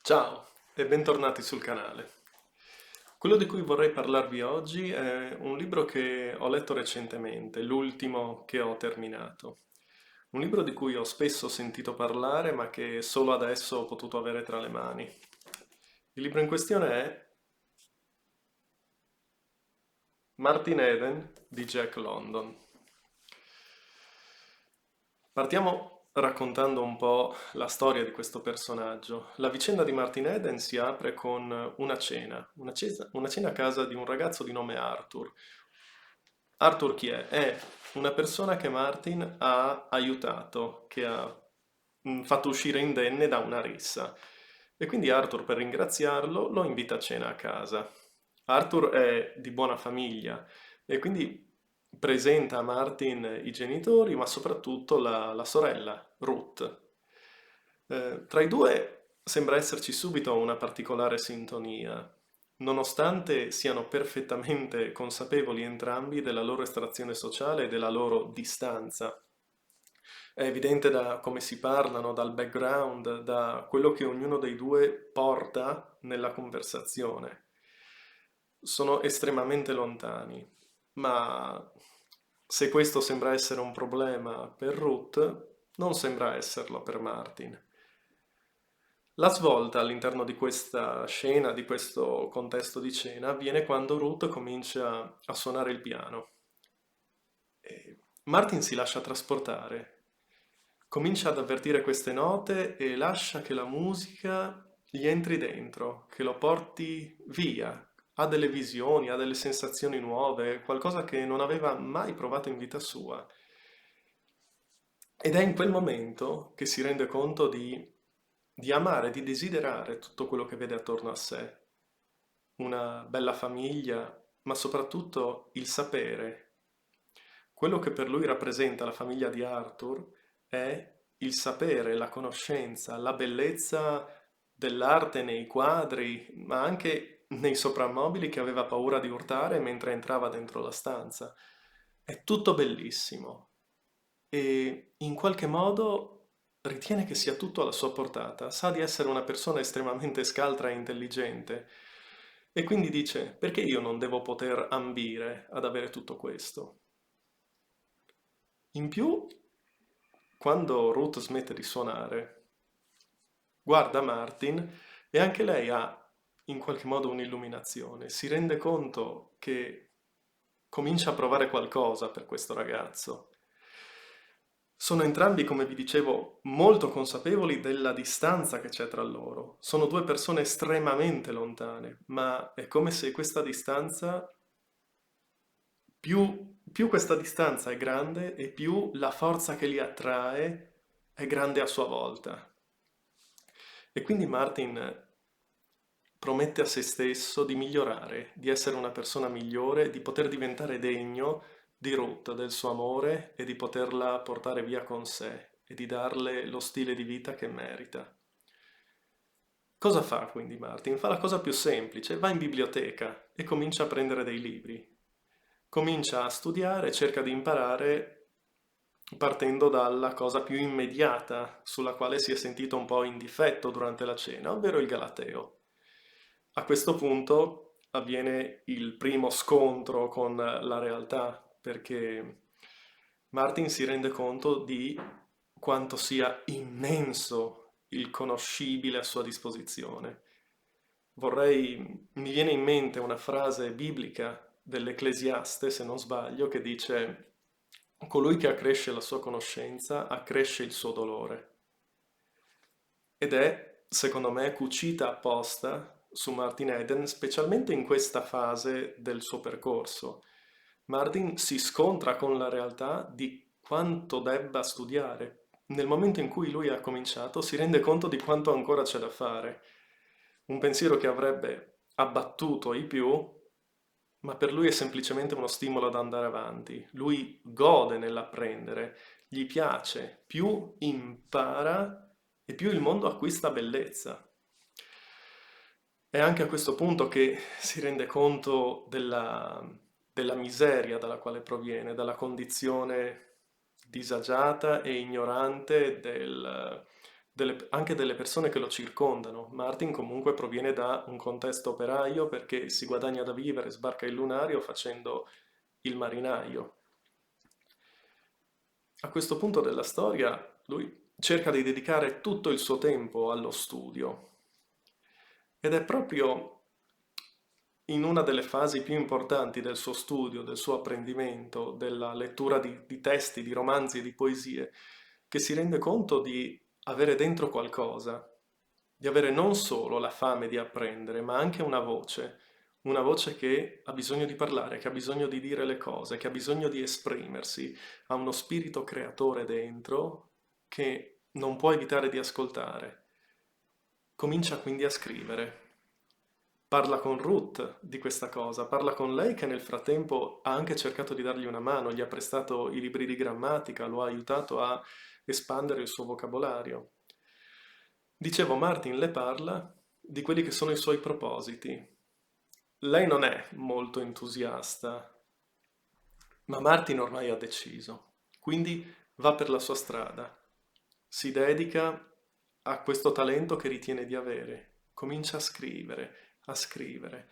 Ciao e bentornati sul canale. Quello di cui vorrei parlarvi oggi è un libro che ho letto recentemente, l'ultimo che ho terminato. Un libro di cui ho spesso sentito parlare ma che solo adesso ho potuto avere tra le mani. Il libro in questione è Martin Eden di Jack London. Partiamo raccontando un po' la storia di questo personaggio. La vicenda di Martin Eden si apre con una cena a casa di un ragazzo di nome Arthur. Arthur chi è? È una persona che Martin ha aiutato, che ha fatto uscire indenne da una rissa. E quindi Arthur, per ringraziarlo, lo invita a cena a casa. Arthur è di buona famiglia e quindi presenta a Martin i genitori, ma soprattutto la sorella, Ruth. Tra i due sembra esserci subito una particolare sintonia, nonostante siano perfettamente consapevoli entrambi della loro estrazione sociale e della loro distanza. È evidente da come si parlano, dal background, da quello che ognuno dei due porta nella conversazione. Sono estremamente lontani, ma se questo sembra essere un problema per Ruth, non sembra esserlo per Martin. La svolta all'interno di questa scena, di questo contesto di cena, avviene quando Ruth comincia a suonare il piano. E Martin si lascia trasportare, comincia ad avvertire queste note e lascia che la musica gli entri dentro, che lo porti via. Ha delle visioni, ha delle sensazioni nuove, qualcosa che non aveva mai provato in vita sua. Ed è in quel momento che si rende conto di amare, di desiderare tutto quello che vede attorno a sé. Una bella famiglia, ma soprattutto il sapere. Quello che per lui rappresenta la famiglia di Arthur è il sapere, la conoscenza, la bellezza dell'arte nei quadri, ma anche nei soprammobili che aveva paura di urtare mentre entrava dentro la stanza. È tutto bellissimo e in qualche modo ritiene che sia tutto alla sua portata, sa di essere una persona estremamente scaltra e intelligente e quindi dice: perché io non devo poter ambire ad avere tutto questo? In più, quando Ruth smette di suonare, guarda Martin e anche lei ha in qualche modo un'illuminazione, si rende conto che comincia a provare qualcosa per questo ragazzo. Sono entrambi, come vi dicevo, molto consapevoli della distanza che c'è tra loro. Sono due persone estremamente lontane, ma è come se questa distanza, più questa distanza è grande e più la forza che li attrae è grande a sua volta. E quindi Martin promette a se stesso di migliorare, di essere una persona migliore, di poter diventare degno di Ruth, del suo amore e di poterla portare via con sé e di darle lo stile di vita che merita. Cosa fa quindi Martin? Fa la cosa più semplice, va in biblioteca e comincia a prendere dei libri. Comincia a studiare, cerca di imparare partendo dalla cosa più immediata sulla quale si è sentito un po' in difetto durante la cena, ovvero il Galateo. A questo punto avviene il primo scontro con la realtà, perché Martin si rende conto di quanto sia immenso il conoscibile a sua disposizione. Mi viene in mente una frase biblica dell'Ecclesiaste, se non sbaglio, che dice: colui che accresce la sua conoscenza accresce il suo dolore. Ed è, secondo me, cucita apposta su Martin Eden, specialmente in questa fase del suo percorso. Martin si scontra con la realtà di quanto debba studiare. Nel momento in cui lui ha cominciato, si rende conto di quanto ancora c'è da fare. Un pensiero che avrebbe abbattuto i più, ma per lui è semplicemente uno stimolo ad andare avanti. Lui gode nell'apprendere, gli piace, più impara e più il mondo acquista bellezza. È anche a questo punto che si rende conto della miseria dalla quale proviene, dalla condizione disagiata e ignorante anche delle persone che lo circondano. Martin comunque proviene da un contesto operaio perché si guadagna da vivere, sbarca il lunario facendo il marinaio. A questo punto della storia lui cerca di dedicare tutto il suo tempo allo studio ed è proprio in una delle fasi più importanti del suo studio, del suo apprendimento, della lettura di testi, di romanzi e di poesie, che si rende conto di avere dentro qualcosa, di avere non solo la fame di apprendere, ma anche una voce che ha bisogno di parlare, che ha bisogno di dire le cose, che ha bisogno di esprimersi, ha uno spirito creatore dentro che non può evitare di ascoltare. Comincia quindi a scrivere. Parla con Ruth di questa cosa, parla con lei che nel frattempo ha anche cercato di dargli una mano, gli ha prestato i libri di grammatica, lo ha aiutato a espandere il suo vocabolario. Dicevo, Martin le parla di quelli che sono i suoi propositi. Lei non è molto entusiasta, ma Martin ormai ha deciso, quindi va per la sua strada, si dedica a questo talento che ritiene di avere, comincia a scrivere, a scrivere.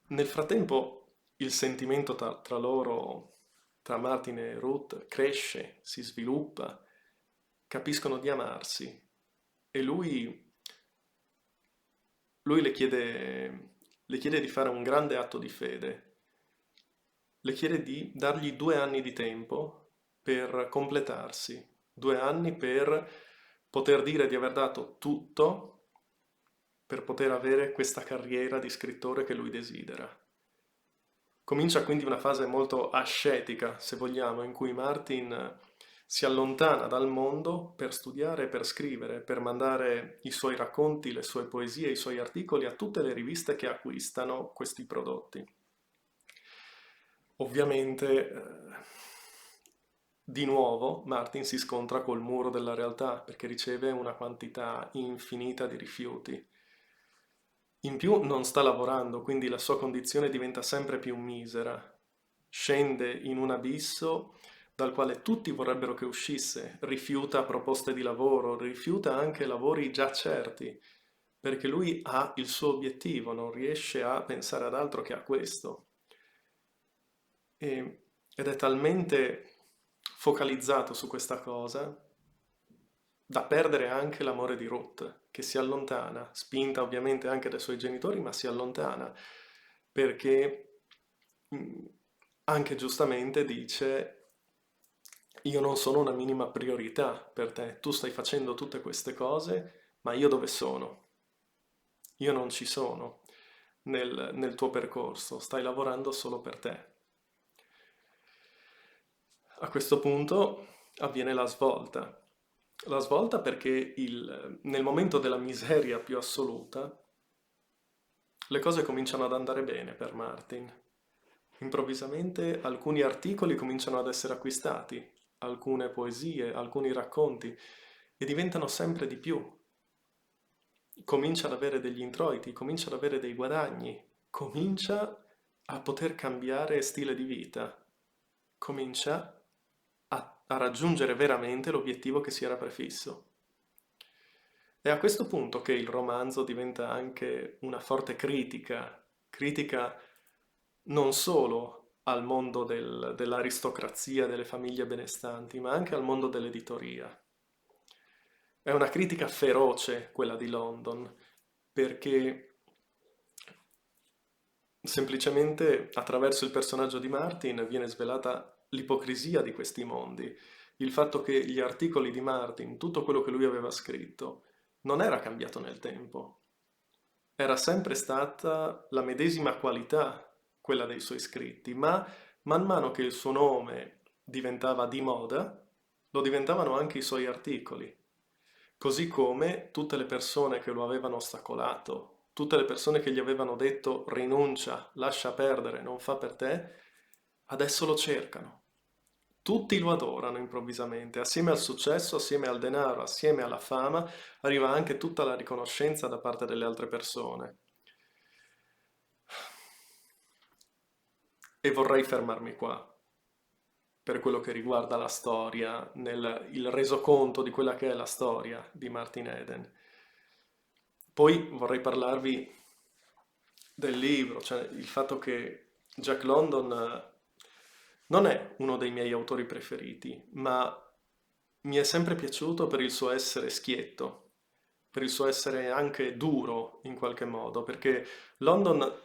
Nel frattempo il sentimento tra loro, tra Martin e Ruth, cresce, si sviluppa, capiscono di amarsi e lui le chiede di fare un grande atto di fede, le chiede di dargli 2 anni di tempo per completarsi, 2 anni per poter dire di aver dato tutto per poter avere questa carriera di scrittore che lui desidera. Comincia quindi una fase molto ascetica, se vogliamo, in cui Martin si allontana dal mondo per studiare, per scrivere, per mandare i suoi racconti, le sue poesie, i suoi articoli a tutte le riviste che acquistano questi prodotti. Ovviamente, di nuovo, Martin si scontra col muro della realtà perché riceve una quantità infinita di rifiuti. In più non sta lavorando, quindi la sua condizione diventa sempre più misera. Scende in un abisso dal quale tutti vorrebbero che uscisse, rifiuta proposte di lavoro, rifiuta anche lavori già certi, perché lui ha il suo obiettivo, non riesce a pensare ad altro che a questo. Ed è talmente focalizzato su questa cosa da perdere anche l'amore di Ruth, che si allontana, spinta ovviamente anche dai suoi genitori, ma si allontana perché anche giustamente dice: io non sono una minima priorità per te, tu stai facendo tutte queste cose, ma io dove sono? Io non ci sono nel tuo percorso, stai lavorando solo per te. A questo punto avviene la svolta. La svolta perché nel momento della miseria più assoluta le cose cominciano ad andare bene per Martin. Improvvisamente alcuni articoli cominciano ad essere acquistati, alcune poesie, alcuni racconti, e diventano sempre di più. Comincia ad avere degli introiti, comincia ad avere dei guadagni, comincia a poter cambiare stile di vita, comincia a raggiungere veramente l'obiettivo che si era prefisso. È a questo punto che il romanzo diventa anche una forte critica, critica non solo al mondo dell'aristocrazia, delle famiglie benestanti, ma anche al mondo dell'editoria. È una critica feroce quella di London, perché semplicemente attraverso il personaggio di Martin viene svelata l'ipocrisia di questi mondi, il fatto che gli articoli di Martin, tutto quello che lui aveva scritto, non era cambiato nel tempo, era sempre stata la medesima qualità, quella dei suoi scritti, ma man mano che il suo nome diventava di moda, lo diventavano anche i suoi articoli. Così come tutte le persone che lo avevano ostacolato, tutte le persone che gli avevano detto rinuncia, lascia perdere, non fa per te, adesso lo cercano. Tutti lo adorano improvvisamente, assieme al successo, assieme al denaro, assieme alla fama, arriva anche tutta la riconoscenza da parte delle altre persone. E vorrei fermarmi qua. per quello che riguarda la storia, il resoconto di quella che è la storia di Martin Eden. Poi vorrei parlarvi del libro, cioè il fatto che Jack London non è uno dei miei autori preferiti, ma mi è sempre piaciuto per il suo essere schietto, per il suo essere anche duro in qualche modo, perché London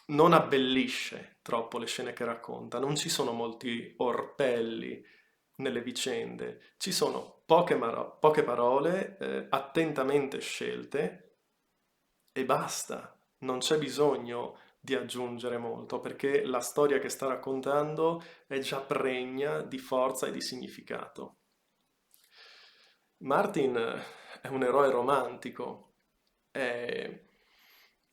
non abbellisce troppo le scene che racconta, non ci sono molti orpelli nelle vicende, ci sono poche parole attentamente scelte e basta, non c'è bisogno di aggiungere molto, perché la storia che sta raccontando è già pregna di forza e di significato. Martin è un eroe romantico, è,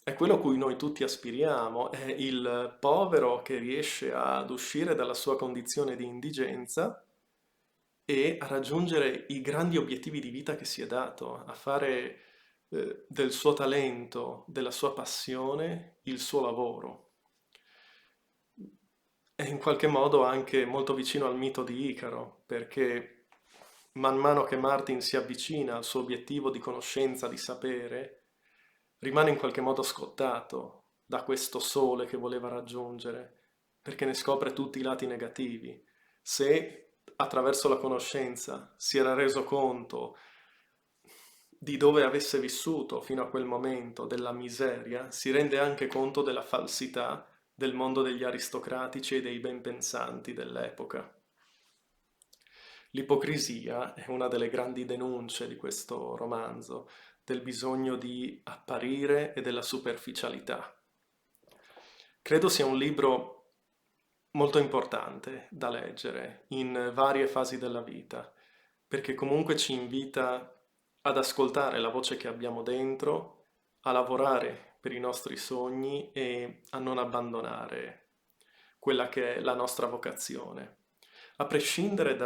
è quello a cui noi tutti aspiriamo, è il povero che riesce ad uscire dalla sua condizione di indigenza e a raggiungere i grandi obiettivi di vita che si è dato, a fare del suo talento, della sua passione, il suo lavoro. È in qualche modo anche molto vicino al mito di Icaro, perché man mano che Martin si avvicina al suo obiettivo di conoscenza, di sapere, rimane in qualche modo scottato da questo sole che voleva raggiungere, perché ne scopre tutti i lati negativi. Se attraverso la conoscenza si era reso conto di dove avesse vissuto fino a quel momento, della miseria, si rende anche conto della falsità del mondo degli aristocratici e dei benpensanti dell'epoca. L'ipocrisia è una delle grandi denunce di questo romanzo, del bisogno di apparire e della superficialità. Credo sia un libro molto importante da leggere in varie fasi della vita, perché comunque ci invita ad ascoltare la voce che abbiamo dentro, a lavorare per i nostri sogni e a non abbandonare quella che è la nostra vocazione, a prescindere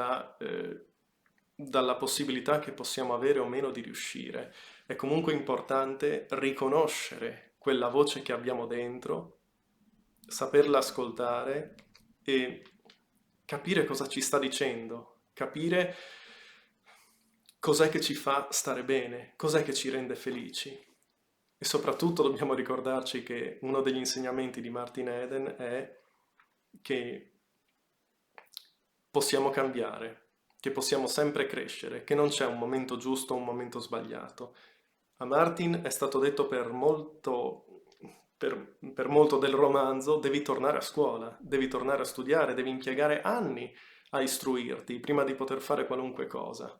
dalla possibilità che possiamo avere o meno di riuscire. È comunque importante riconoscere quella voce che abbiamo dentro, saperla ascoltare e capire cosa ci sta dicendo, capire cos'è che ci fa stare bene, cos'è che ci rende felici. E soprattutto dobbiamo ricordarci che uno degli insegnamenti di Martin Eden è che possiamo cambiare, che possiamo sempre crescere, che non c'è un momento giusto o un momento sbagliato. A Martin è stato detto per molto del romanzo, devi tornare a scuola, devi tornare a studiare, devi impiegare anni a istruirti prima di poter fare qualunque cosa.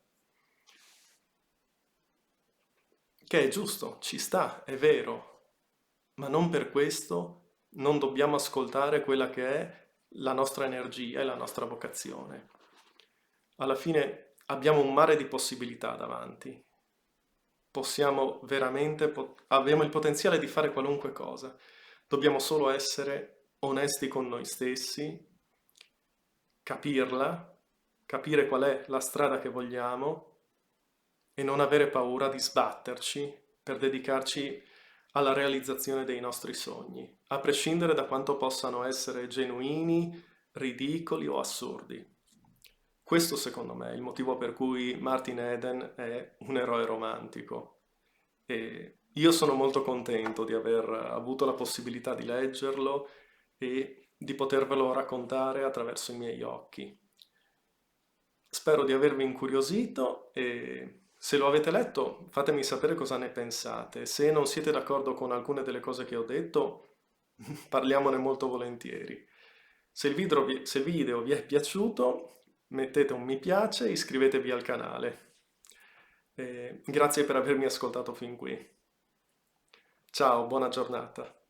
Che è giusto, ci sta, è vero, ma non per questo non dobbiamo ascoltare quella che è la nostra energia e la nostra vocazione. Alla fine abbiamo un mare di possibilità davanti. Possiamo veramente, abbiamo il potenziale di fare qualunque cosa. Dobbiamo solo essere onesti con noi stessi, capirla, capire qual è la strada che vogliamo e non avere paura di sbatterci per dedicarci alla realizzazione dei nostri sogni, a prescindere da quanto possano essere genuini, ridicoli o assurdi. Questo secondo me è il motivo per cui Martin Eden è un eroe romantico e io sono molto contento di aver avuto la possibilità di leggerlo e di potervelo raccontare attraverso i miei occhi. Spero di avervi incuriosito e se lo avete letto fatemi sapere cosa ne pensate. Se non siete d'accordo con alcune delle cose che ho detto, parliamone molto volentieri. Se il video vi è piaciuto, mettete un mi piace e iscrivetevi al canale. Grazie per avermi ascoltato fin qui. Ciao, buona giornata.